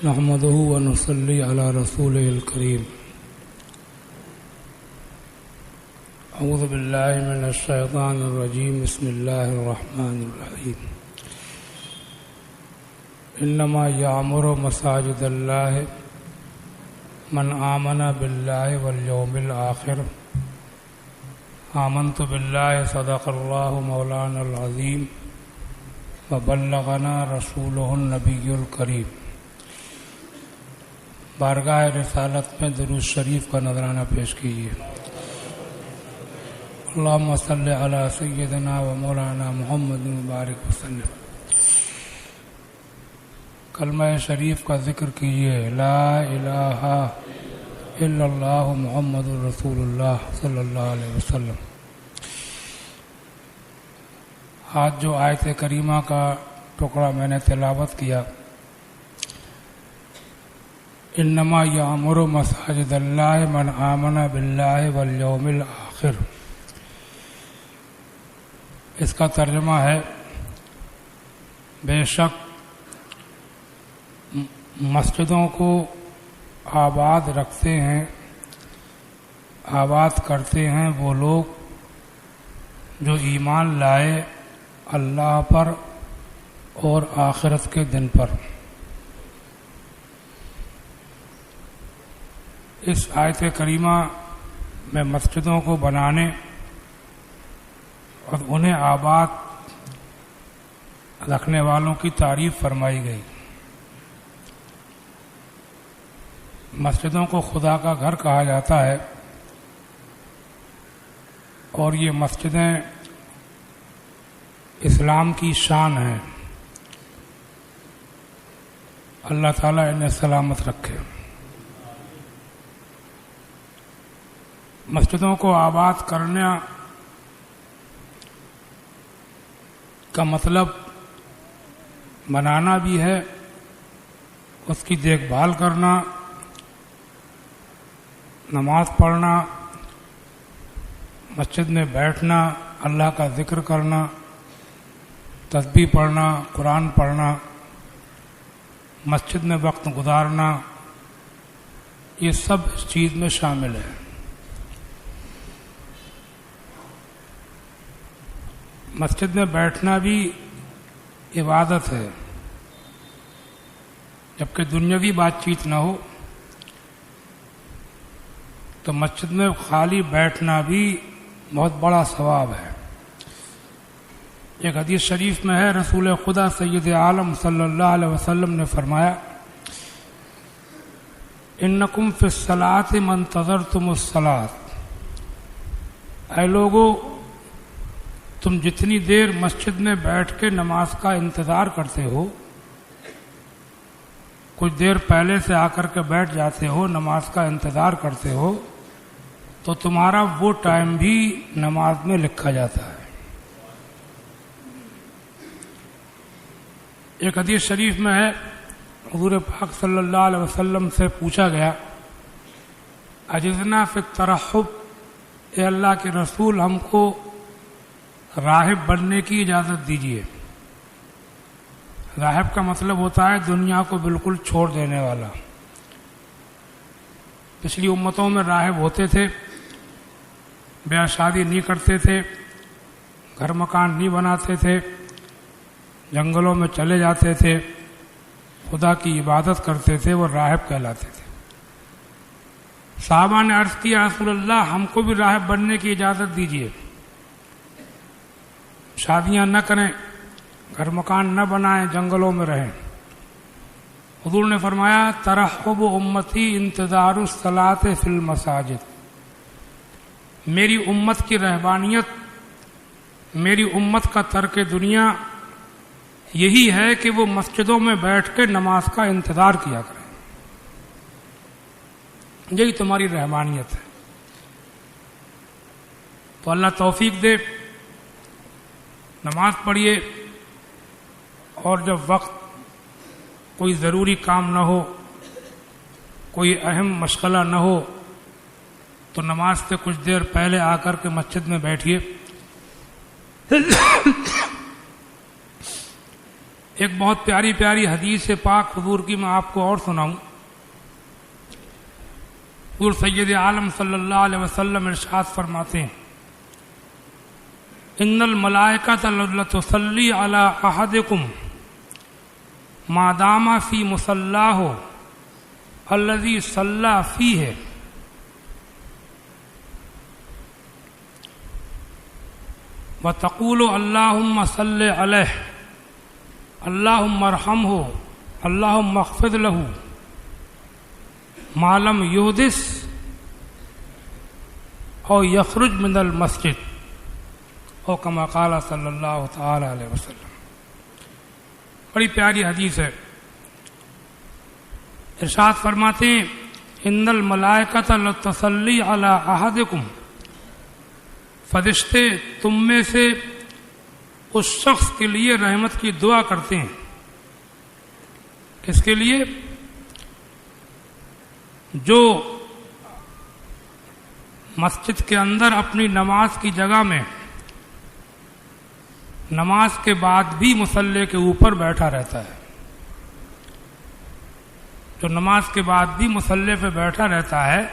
نحمده ونصلي على رسوله الكريم. اعوذ بالله من الشيطان الرجيم. بسم الله الرحمن الرحيم. انما يعمر مساجد الله من آمن بالله واليوم الآخر. آمنت بالله صدق الله مولانا العظيم وبلغنا رسوله النبي الكريم. بارگاہ رسالت میں درود شریف کا نذرانہ پیش کیجیے. اللہم صلی علی سیدنا و مولانا محمد مبارک وسلم. کلمہ شریف کا ذکر کیجیے. لا الہ الا اللہ محمد رسول اللہ صلی اللہ علیہ وسلم. آج جو آیت کریمہ کا ٹکڑا میں نے تلاوت کیا، انما یعمر مساجد اللہ من آمن باللہ والیوم الآخر، اس کا ترجمہ ہے بے شک مسجدوں کو آباد رکھتے ہیں، آباد کرتے ہیں وہ لوگ جو ایمان لائے اللہ پر اور آخرت کے دن پر. اس آیت کریمہ میں مسجدوں کو بنانے اور انہیں آباد رکھنے والوں کی تعریف فرمائی گئی. مسجدوں کو خدا کا گھر کہا جاتا ہے اور یہ مسجدیں اسلام کی شان ہیں. اللہ تعالیٰ انہیں سلامت رکھے. مسجدوں کو آباد کرنے کا مطلب بنانا بھی ہے، اس کی دیکھ بھال کرنا، نماز پڑھنا، مسجد میں بیٹھنا، اللہ کا ذکر کرنا، تسبیح پڑھنا، قرآن پڑھنا، مسجد میں وقت گزارنا، یہ سب اس چیز میں شامل ہے. مسجد میں بیٹھنا بھی عبادت ہے، جبکہ دنیاوی بات چیت نہ ہو تو مسجد میں خالی بیٹھنا بھی بہت بڑا ثواب ہے. ایک حدیث شریف میں ہے، رسول خدا سید عالم صلی اللہ علیہ وسلم نے فرمایا، انکم فی الصلاۃ من انتظرتم الصلاۃ. اے لوگو، تم جتنی دیر مسجد میں بیٹھ کے نماز کا انتظار کرتے ہو، کچھ دیر پہلے سے آ کر کے بیٹھ جاتے ہو، نماز کا انتظار کرتے ہو، تو تمہارا وہ ٹائم بھی نماز میں لکھا جاتا ہے. ایک حدیث شریف میں ہے، حضور پاک صلی اللہ علیہ وسلم سے پوچھا گیا، اجزنا فی الترحب، اے اللہ کے رسول ہم کو راہب بننے کی اجازت دیجیے. راہب کا مطلب ہوتا ہے دنیا کو بالکل چھوڑ دینے والا. پچھلی امتوں میں راہب ہوتے تھے، بیاہ شادی نہیں کرتے تھے، گھر مکان نہیں بناتے تھے، جنگلوں میں چلے جاتے تھے، خدا کی عبادت کرتے تھے، وہ راہب کہلاتے تھے. صحابہ نے عرض کیا، رسول اللہ ہم کو بھی راہب بننے کی اجازت دیجیے، شادیاں نہ کریں، گھر مکان نہ بنائیں، جنگلوں میں رہیں. حضور نے فرمایا، ترحب امتی انتظار الصلاۃ فی المساجد. میری امت کی رہبانیت، میری امت کا ترک دنیا یہی ہے کہ وہ مسجدوں میں بیٹھ کے نماز کا انتظار کیا کریں. یہی تمہاری رہبانیت ہے. تو اللہ توفیق دے، نماز پڑھیے، اور جب وقت کوئی ضروری کام نہ ہو، کوئی اہم مشغلہ نہ ہو، تو نماز سے کچھ دیر پہلے آ کر کے مسجد میں بیٹھیے. ایک بہت پیاری پیاری حدیث پاک حضور کی میں آپ کو اور سناؤں. حضور سید عالم صلی اللہ علیہ وسلم ارشاد فرماتے ہیں ان الملائکۃ لتصلی علی احدکم ما دام فی مصلاہ الذی صلی فیہ وتقول اللہم صلی علیہ اللہم ارحمہ اللہم اغفر لہ ما لم یحدث او یخرج من المسجد او کما قال صلی اللہ تعالی علیہ وسلم. بڑی پیاری حدیث ہے. ارشاد فرماتے ہیں ان الملائکۃ لتصلی علی احدکم، فرشتے تم میں سے اس شخص کے لیے رحمت کی دعا کرتے ہیں. کس کے لیے؟ جو مسجد کے اندر اپنی نماز کی جگہ میں نماز کے بعد بھی مصلی کے اوپر بیٹھا رہتا ہے. جو نماز کے بعد بھی مصلی پہ بیٹھا رہتا ہے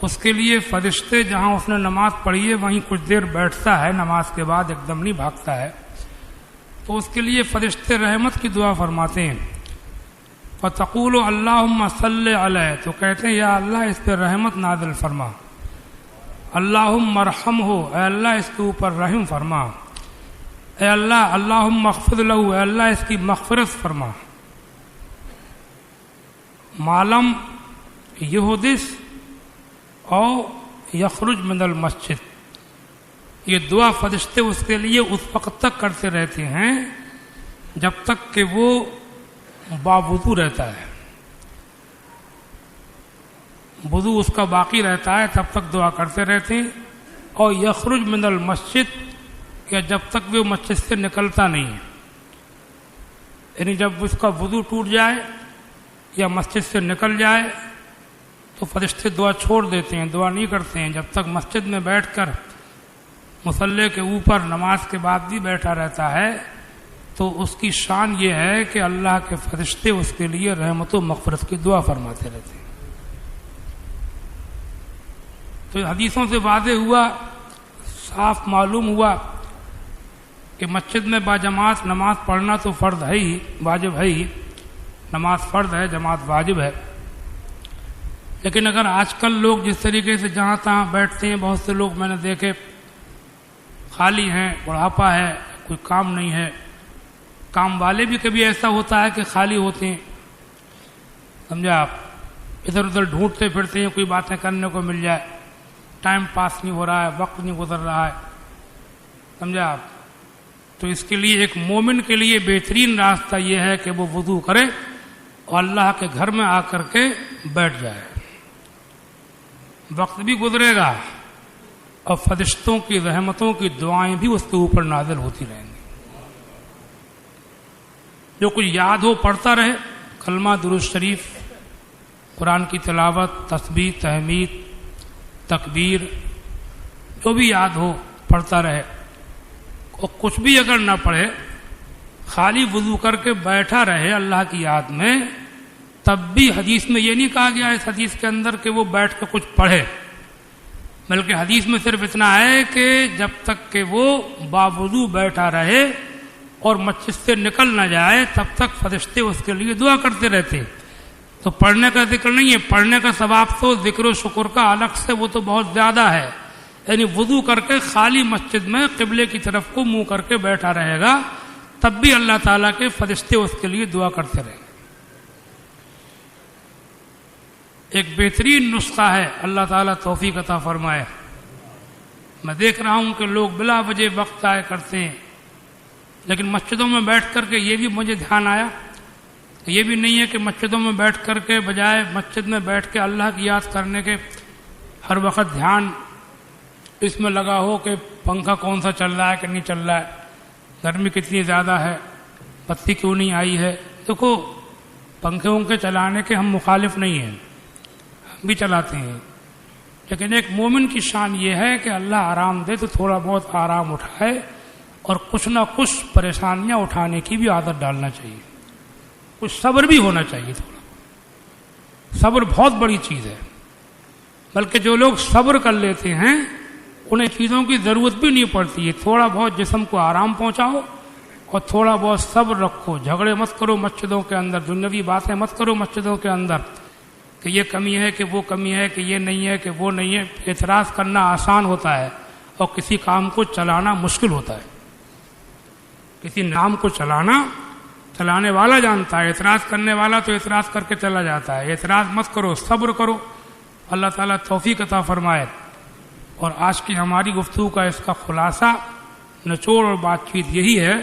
اس کے لیے فرشتے جہاں اس نے نماز پڑھی ہے وہیں کچھ دیر بیٹھتا ہے، نماز کے بعد ایک دم نہیں بھاگتا ہے، تو اس کے لیے فرشتے رحمت کی دعا فرماتے ہیں. فَتَقُولُ اللہم صلی علیہ، تو کہتے ہیں یا اللہ اس پہ رحمت نازل فرما. اللہم ارحمہ، اے اللہ اس کے اوپر رحم فرما. اے اللہ اللہم اغفر لہ، اے اللہ اس کی مغفرت فرما. معلم یحدث او یخرج من المسجد، یہ دعا فرشتے اس کے لیے اس وقت تک کرتے رہتے ہیں جب تک کہ وہ باوضو رہتا ہے. وضو اس کا باقی رہتا ہے تب تک دعا کرتے رہتے ہیں. اور یخرج من المسجد، کہ جب تک وہ مسجد سے نکلتا نہیں ہے، یعنی جب اس کا وضو ٹوٹ جائے یا مسجد سے نکل جائے تو فرشتے دعا چھوڑ دیتے ہیں، دعا نہیں کرتے ہیں. جب تک مسجد میں بیٹھ کر مصلی کے اوپر نماز کے بعد بھی بیٹھا رہتا ہے تو اس کی شان یہ ہے کہ اللہ کے فرشتے اس کے لیے رحمت و مغفرت کی دعا فرماتے رہتے ہیں. تو حدیثوں سے واضح ہوا، صاف معلوم ہوا کہ مسجد میں باجماعت نماز پڑھنا تو فرض ہے ہی، واجب ہے ہی. نماز فرض ہے، جماعت واجب ہے. لیکن اگر آج کل لوگ جس طریقے سے جہاں تہاں بیٹھتے ہیں، بہت سے لوگ میں نے دیکھے خالی ہیں، بڑھاپا ہے، کوئی کام نہیں ہے. کام والے بھی کبھی ایسا ہوتا ہے کہ خالی ہوتے ہیں، سمجھا آپ، ادھر ادھر ڈھونڈتے پھرتے ہیں کوئی باتیں کرنے کو مل جائے. ٹائم پاس نہیں ہو رہا ہے، وقت نہیں گزر رہا ہے، سمجھا آپ. تو اس کے لیے ایک مومن کے لیے بہترین راستہ یہ ہے کہ وہ وضو کرے اور اللہ کے گھر میں آ کر کے بیٹھ جائے. وقت بھی گزرے گا اور فرشتوں کی رحمتوں کی دعائیں بھی اس کے اوپر نازل ہوتی رہیں گی. جو کچھ یاد ہو پڑھتا رہے، کلمہ درود شریف، قرآن کی تلاوت، تسبیح، تحمید، تکبیر، جو بھی یاد ہو پڑھتا رہے. اور کچھ بھی اگر نہ پڑھے، خالی وضو کر کے بیٹھا رہے اللہ کی یاد میں، تب بھی حدیث میں یہ نہیں کہا گیا اس حدیث کے اندر کہ وہ بیٹھ کے کچھ پڑھے، بلکہ حدیث میں صرف اتنا ہے کہ جب تک کہ وہ باوضو بیٹھا رہے اور مسجد سے نکل نہ جائے تب تک فرشتے اس کے لیے دعا کرتے رہتے. تو پڑھنے کا ذکر نہیں ہے، پڑھنے کا ثواب تو ذکر و شکر کا الگ سے وہ تو بہت زیادہ ہے. یعنی وضو کر کے خالی مسجد میں قبلے کی طرف کو منہ کر کے بیٹھا رہے گا تب بھی اللہ تعالیٰ کے فرشتے اس کے لیے دعا کرتے رہیں گے. ایک بہترین نسخہ ہے، اللہ تعالیٰ توفیق عطا فرمائے. میں دیکھ رہا ہوں کہ لوگ بلا وجہ وقت ضائع کرتے ہیں، لیکن مسجدوں میں بیٹھ کر کے یہ بھی مجھے دھیان آیا، یہ بھی نہیں ہے کہ مسجدوں میں بیٹھ کر کے بجائے مسجد میں بیٹھ کے اللہ کی یاد کرنے کے ہر وقت دھیان اس میں لگا ہو کہ پنکھا کون سا چل رہا ہے کہ نہیں چل رہا ہے، گرمی کتنی زیادہ ہے، بتی کیوں نہیں آئی ہے. دیکھو، پنکھے چلانے کے ہم مخالف نہیں ہیں، ہم بھی چلاتے ہیں، لیکن ایک مومن کی شان یہ ہے کہ اللہ آرام دے تو تھوڑا بہت آرام اٹھائے اور کچھ نہ کچھ پریشانیاں اٹھانے کی بھی عادت ڈالنا چاہیے، کچھ صبر بھی ہونا چاہیے تھوڑا. صبر بہت بڑی چیز ہے، بلکہ جو لوگ صبر کر لیتے ہیں انہیں چیزوں کی ضرورت بھی نہیں پڑتی ہے. تھوڑا بہت جسم کو آرام پہنچاؤ اور تھوڑا بہت صبر رکھو. جھگڑے مت کرو مسجدوں کے اندر، دنیاوی باتیں مت کرو مسجدوں کے اندر کہ یہ کمی ہے کہ وہ کمی ہے کہ یہ نہیں ہے کہ وہ نہیں ہے. اعتراض کرنا آسان ہوتا ہے اور کسی کام کو چلانا مشکل ہوتا ہے. کسی نام کو چلانے والا جانتا ہے، اعتراض کرنے والا تو اعتراض کر کے چلا جاتا ہے. اعتراض مت کرو، صبر کرو. اللہ تعالیٰ توفیق عطا فرمائے. اور آج کی ہماری گفتگو کا اس کا خلاصہ، نچوڑ اور بات چیت یہی ہے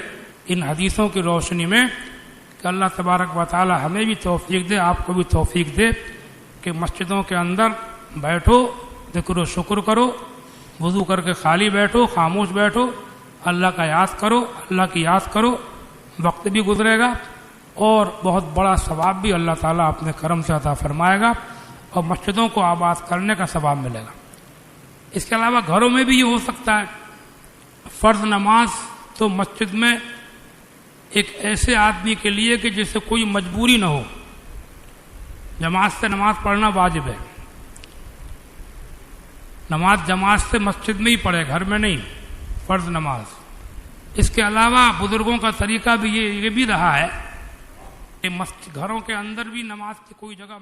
ان حدیثوں کی روشنی میں کہ اللہ تبارک و تعالیٰ ہمیں بھی توفیق دے، آپ کو بھی توفیق دے کہ مسجدوں کے اندر بیٹھو، ذکر و شکر کرو، وضو کر کے خالی بیٹھو، خاموش بیٹھو، اللہ کا یاد کرو، اللہ کی یاد کرو. وقت بھی گزرے گا اور بہت بڑا ثواب بھی اللہ تعالیٰ اپنے کرم سے عطا فرمائے گا اور مسجدوں کو آباد کرنے کا ثواب ملے گا. اس کے علاوہ گھروں میں بھی یہ ہو سکتا ہے. فرض نماز تو مسجد میں ایک ایسے آدمی کے لیے کہ جس سے کوئی مجبوری نہ ہو، جماعت سے نماز پڑھنا واجب ہے. نماز جماعت سے مسجد میں ہی پڑھے، گھر میں نہیں، فرض نماز. اس کے علاوہ بزرگوں کا طریقہ بھی یہ بھی رہا ہے کہ گھروں کے اندر بھی نماز کی کوئی جگہ